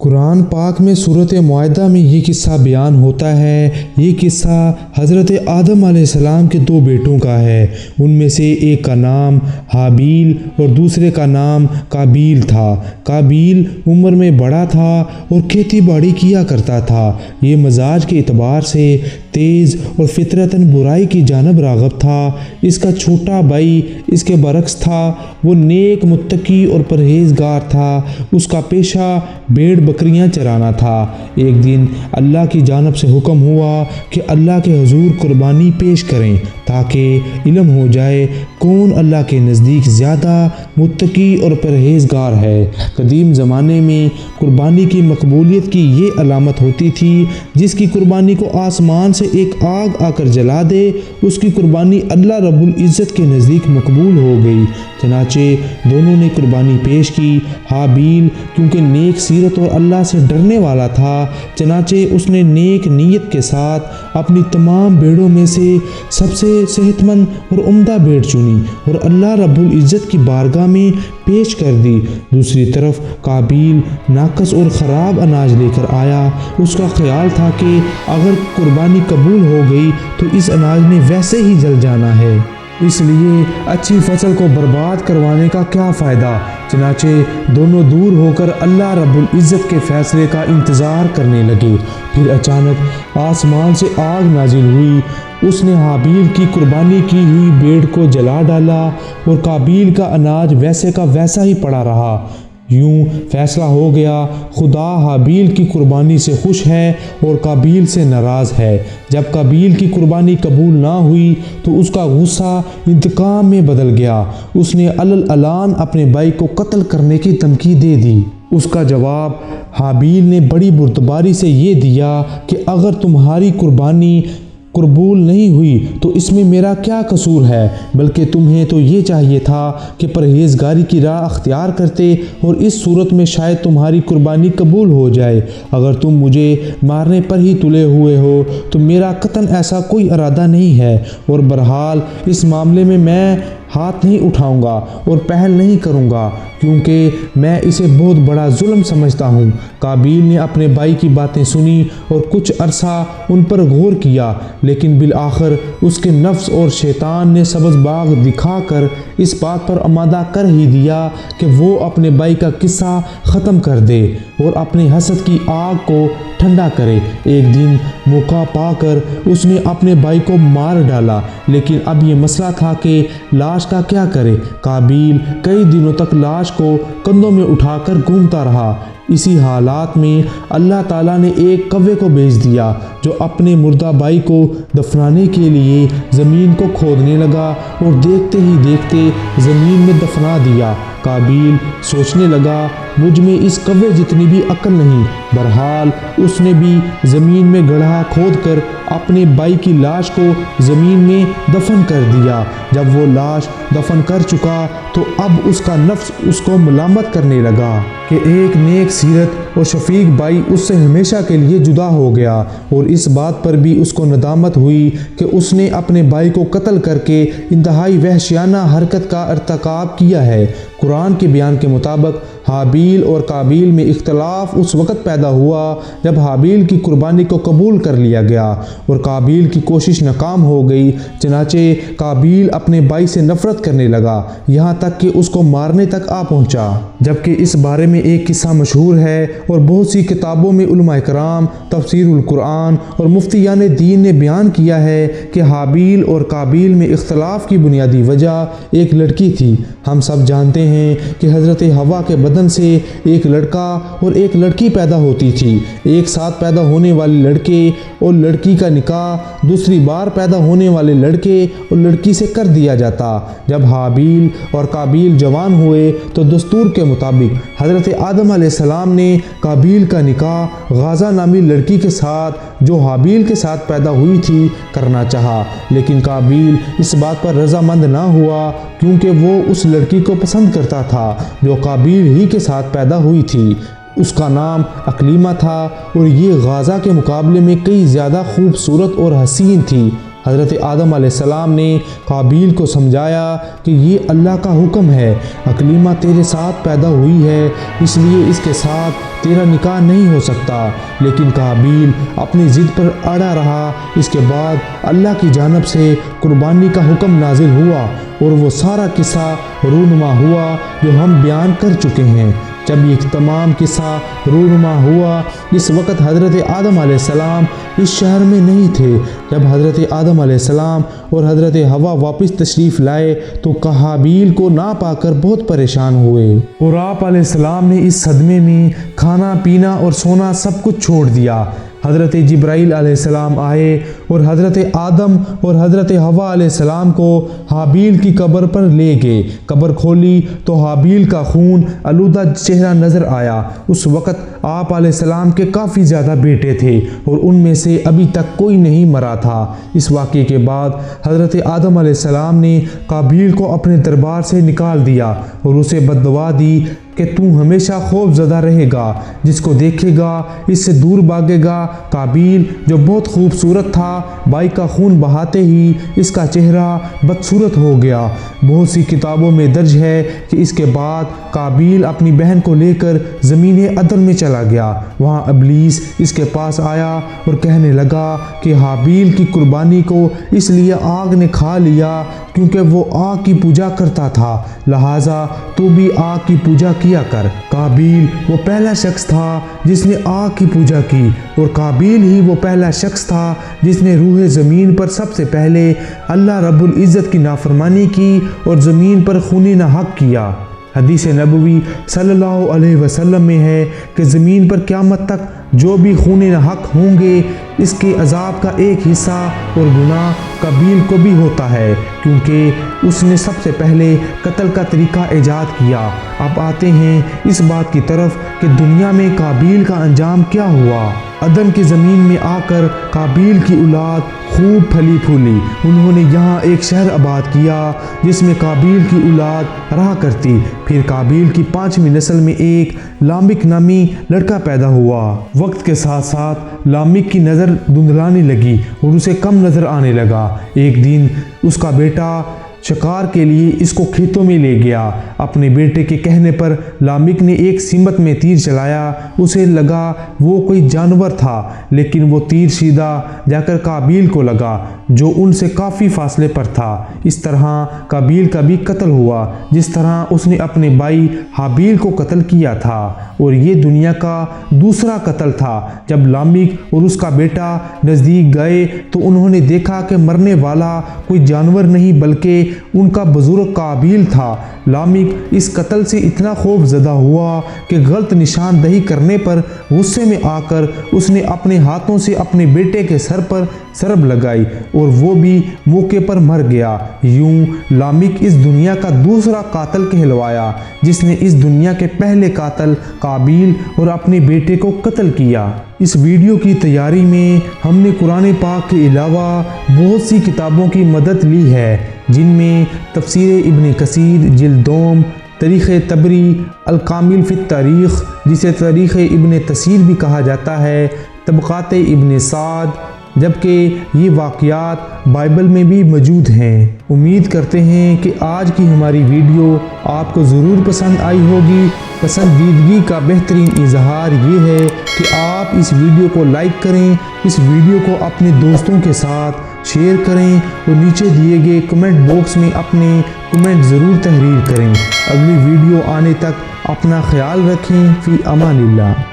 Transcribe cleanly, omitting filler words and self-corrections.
قرآن پاک میں سورۃ مائدہ میں یہ قصہ بیان ہوتا ہے۔ یہ قصہ حضرت آدم علیہ السلام کے دو بیٹوں کا ہے۔ ان میں سے ایک کا نام حابیل اور دوسرے کا نام قابیل تھا۔ قابیل عمر میں بڑا تھا اور کھیتی باڑی کیا کرتا تھا۔ یہ مزاج کے اعتبار سے تیز اور فطرتاً برائی کی جانب راغب تھا۔ اس کا چھوٹا بھائی اس کے برعکس تھا۔ وہ نیک، متقی اور پرہیزگار تھا۔ اس کا پیشہ بھیڑ بکریاں چرانا تھا۔ ایک دن اللہ کی جانب سے حکم ہوا کہ اللہ کے حضور قربانی پیش کریں تاکہ علم ہو جائے کون اللہ کے نزدیک زیادہ متقی اور پرہیزگار ہے۔ قدیم زمانے میں قربانی کی مقبولیت کی یہ علامت ہوتی تھی، جس کی قربانی کو آسمان سے ایک آگ آ کر جلا دے، اس کی قربانی اللہ رب العزت کے نزدیک مقبول ہو گئی۔ چنانچہ دونوں نے قربانی پیش کی۔ حابیل کیونکہ نیک سیرت اور اللہ سے ڈرنے والا تھا، چنانچہ اس نے نیک نیت کے ساتھ اپنی تمام بھیڑوں میں سے سب سے صحت مند اور عمدہ بھیڑ چنی اور اللہ رب العزت کی بارگاہ میں پیش کر دی۔ دوسری طرف قابیل ناقص اور خراب اناج لے کر آیا۔ اس کا خیال تھا کہ اگر قربانی قبول ہو گئی تو اس اناج نے ویسے ہی جل جانا ہے، اس لیے اچھی فصل کو برباد کروانے کا کیا فائدہ۔ چنانچہ دونوں دور ہو کر اللہ رب العزت کے فیصلے کا انتظار کرنے لگے۔ پھر اچانک آسمان سے آگ نازل ہوئی۔ اس نے حابیل کی قربانی کی ہوئی بھیڑ کو جلا ڈالا اور قابیل کا اناج ویسے کا ویسا ہی پڑا رہا۔ یوں فیصلہ ہو گیا، خدا حابیل کی قربانی سے خوش ہے اور قابیل سے ناراض ہے۔ جب قابیل کی قربانی قبول نہ ہوئی تو اس کا غصہ انتقام میں بدل گیا۔ اس نے علن اپنے بھائی کو قتل کرنے کی دھمکی دے دی۔ اس کا جواب حابیل نے بڑی بردباری سے یہ دیا کہ اگر تمہاری قربانی قبول نہیں ہوئی تو اس میں میرا کیا قصور ہے، بلکہ تمہیں تو یہ چاہیے تھا کہ پرہیزگاری کی راہ اختیار کرتے اور اس صورت میں شاید تمہاری قربانی قبول ہو جائے۔ اگر تم مجھے مارنے پر ہی تلے ہوئے ہو تو میرا قطعاً ایسا کوئی ارادہ نہیں ہے، اور بہرحال اس معاملے میں میں ہاتھ نہیں اٹھاؤں گا اور پہل نہیں کروں گا، کیونکہ میں اسے بہت بڑا ظلم سمجھتا ہوں۔ قابیل نے اپنے بھائی کی باتیں سنی اور کچھ عرصہ ان پر غور کیا، لیکن بالآخر اس کے نفس اور شیطان نے سبز باغ دکھا کر اس بات پر آمادہ کر ہی دیا کہ وہ اپنے بھائی کا قصہ ختم کر دے اور اپنے حسد کی آگ کو ٹھنڈا کرے۔ ایک دن موقع پا کر اس نے اپنے بھائی کو مار ڈالا، لیکن اب یہ مسئلہ تھا کہ لاش کا کیا کرے۔ قابیل کئی دنوں تک لاش کو کندھوں میں اٹھا کر گھومتا رہا۔ اسی حالات میں اللہ تعالیٰ نے ایک کوے کو بھیج دیا جو اپنے مردہ بھائی کو دفنانے کے لیے زمین کو کھودنے لگا اور دیکھتے ہی دیکھتے زمین میں دفنا دیا۔ قابیل سوچنے لگا، مجھ میں اس کوے جتنی بھی عقل نہیں۔ بہرحال اس نے بھی زمین میں گڑھا کھود کر اپنے بھائی کی لاش کو زمین میں دفن کر دیا۔ جب وہ لاش دفن کر چکا تو اب اس کا نفس اس کو ملامت کرنے لگا کہ ایک نیک سیرت اور شفیق بھائی اس سے ہمیشہ کے لیے جدا ہو گیا، اور اس بات پر بھی اس کو ندامت ہوئی کہ اس نے اپنے بھائی کو قتل کر کے انتہائی وحشیانہ حرکت کا ارتکاب کیا ہے۔ قرآن کے بیان کے مطابق حابیل اور قابیل میں اختلاف اس وقت پیدا ہوا جب حابیل کی قربانی کو قبول کر لیا گیا اور قابیل کی کوشش ناکام ہو گئی۔ چنانچہ قابیل اپنے بھائی سے نفرت کرنے لگا، یہاں تک کہ اس کو مارنے تک آ پہنچا۔ جبکہ اس بارے میں ایک قصہ مشہور ہے اور بہت سی کتابوں میں علماء کرام، تفسیر القرآن اور مفتیان دین نے بیان کیا ہے کہ حابیل اور قابیل میں اختلاف کی بنیادی وجہ ایک لڑکی تھی۔ ہم سب جانتے ہیں کہ حضرت حوا کے بدن سے ایک لڑکا اور ایک لڑکی پیدا ہوتی تھی۔ ایک ساتھ پیدا ہونے والے لڑکے اور لڑکی کا نکاح دوسری بار پیدا ہونے والے لڑکے اور لڑکی سے کر دیا جاتا۔ جب حابیل اور قابیل جوان ہوئے تو دستور کے مطابق حضرت آدم علیہ السلام نے قابیل کا نکاح غازہ نامی لڑکی کے ساتھ جو حابیل کے ساتھ پیدا ہوئی تھی کرنا چاہا، لیکن قابیل اس بات پر رضامند نہ ہوا، کیونکہ وہ اس لڑکی کو پسند کرتا تھا جو قابیل ہی کے ساتھ پیدا ہوئی تھی۔ اس کا نام اقلیمہ تھا اور یہ غازہ کے مقابلے میں کئی زیادہ خوبصورت اور حسین تھی۔ حضرت آدم علیہ السلام نے قابیل کو سمجھایا کہ یہ اللہ کا حکم ہے، اکلیمہ تیرے ساتھ پیدا ہوئی ہے، اس لیے اس کے ساتھ تیرا نکاح نہیں ہو سکتا، لیکن قابیل اپنی ضد پر اڑا رہا۔ اس کے بعد اللہ کی جانب سے قربانی کا حکم نازل ہوا اور وہ سارا قصہ رونما ہوا جو ہم بیان کر چکے ہیں۔ جب یہ تمام قصہ رونما ہوا، اس وقت حضرت آدم علیہ السلام اس شہر میں نہیں تھے۔ جب حضرت آدم علیہ السلام اور حضرت حوا واپس تشریف لائے تو قابیل کو نہ پا کر بہت پریشان ہوئے، اور آپ علیہ السلام نے اس صدمے میں کھانا پینا اور سونا سب کچھ چھوڑ دیا۔ حضرت جبرائیل علیہ السلام آئے اور حضرت آدم اور حضرت حوا علیہ السلام کو حابیل کی قبر پر لے گئے۔ قبر کھولی تو حابیل کا خون آلودہ چہرہ نظر آیا۔ اس وقت آپ علیہ السلام کے کافی زیادہ بیٹے تھے اور ان میں سے ابھی تک کوئی نہیں مرا تھا۔ اس واقعے کے بعد حضرت آدم علیہ السلام نے قابیل کو اپنے دربار سے نکال دیا اور اسے بددعا دی کہ تو ہمیشہ خوف زدہ رہے گا، جس کو دیکھے گا اس سے دور بھاگے گا۔ قابیل جو بہت خوبصورت تھا، بھائی کا خون بہاتے ہی اس کا چہرہ بدصورت ہو گیا۔ بہت سی کتابوں میں درج ہے کہ اس کے بعد قابیل اپنی بہن کو لے کر زمین عدن میں چلا گیا۔ وہاں ابلیس اس کے پاس آیا اور کہنے لگا کہ حابیل کی قربانی کو اس لیے آگ نے کھا لیا کیونکہ وہ آگ کی پوجا کرتا تھا، لہٰذا تو بھی آگ کی پوجا کیا کر۔ قابیل وہ پہلا شخص تھا جس نے آگ کی پوجا کی، اور قابیل ہی وہ پہلا شخص تھا جس نے روح زمین پر سب سے پہلے اللہ رب العزت کی نافرمانی کی اور زمین پر خون ناحق کیا۔ حدیث نبوی صلی اللہ علیہ وسلم میں ہے کہ زمین پر قیامت تک جو بھی خون ناحق ہوں گے، اس کے عذاب کا ایک حصہ اور گناہ قابیل کو بھی ہوتا ہے، کیونکہ اس نے سب سے پہلے قتل کا طریقہ ایجاد کیا۔ اب آتے ہیں اس بات کی طرف کہ دنیا میں قابیل کا انجام کیا ہوا۔ عدن کی زمین میں آ کر قابیل کی اولاد خوب پھلی پھولی۔ انہوں نے یہاں ایک شہر آباد کیا جس میں قابیل کی اولاد رہا کرتی۔ پھر قابیل کی 5ویں نسل میں ایک لامک نامی لڑکا پیدا ہوا۔ وقت کے ساتھ ساتھ لامک کی نظر دھندلانے لگی اور اسے کم نظر آنے لگا۔ ایک دن اس کا بیٹا شکار کے لیے اس کو کھیتوں میں لے گیا۔ اپنے بیٹے کے کہنے پر لامک نے ایک سمت میں تیر چلایا۔ اسے لگا وہ کوئی جانور تھا، لیکن وہ تیر سیدھا جا کر قابیل کو لگا جو ان سے کافی فاصلے پر تھا۔ اس طرح قابیل کا بھی قتل ہوا جس طرح اس نے اپنے بھائی حابیل کو قتل کیا تھا، اور یہ دنیا کا دوسرا قتل تھا۔ جب لامک اور اس کا بیٹا نزدیک گئے تو انہوں نے دیکھا کہ مرنے والا کوئی جانور نہیں بلکہ ان کا بزرگ قابیل تھا۔ لامک اس قتل سے اتنا خوف زدہ ہوا کہ غلط نشاندہی کرنے پر غصے میں آ کر اس نے اپنے ہاتھوں سے اپنے بیٹے کے سر پر ضرب لگائی اور وہ بھی موقع پر مر گیا۔ یوں لامک اس دنیا کا دوسرا قاتل کہلوایا جس نے اس دنیا کے پہلے قاتل قابیل اور اپنے بیٹے کو قتل کیا۔ اس ویڈیو کی تیاری میں ہم نے قرآن پاک کے علاوہ بہت سی کتابوں کی مدد لی ہے، جن میں تفسیر ابن کثیر جلد 2، تاریخ طبری، الکامل فی التاریخ جسے تاریخ ابن تثیر بھی کہا جاتا ہے، طبقات ابن سعد، جبکہ یہ واقعات بائبل میں بھی موجود ہیں۔ امید کرتے ہیں کہ آج کی ہماری ویڈیو آپ کو ضرور پسند آئی ہوگی۔ پسندیدگی کا بہترین اظہار یہ ہے کہ آپ اس ویڈیو کو لائک کریں، اس ویڈیو کو اپنے دوستوں کے ساتھ شیئر کریں اور نیچے دیے گئے کمنٹ باکس میں اپنے کمنٹ ضرور تحریر کریں۔ اگلی ویڈیو آنے تک اپنا خیال رکھیں۔ فی امان اللہ۔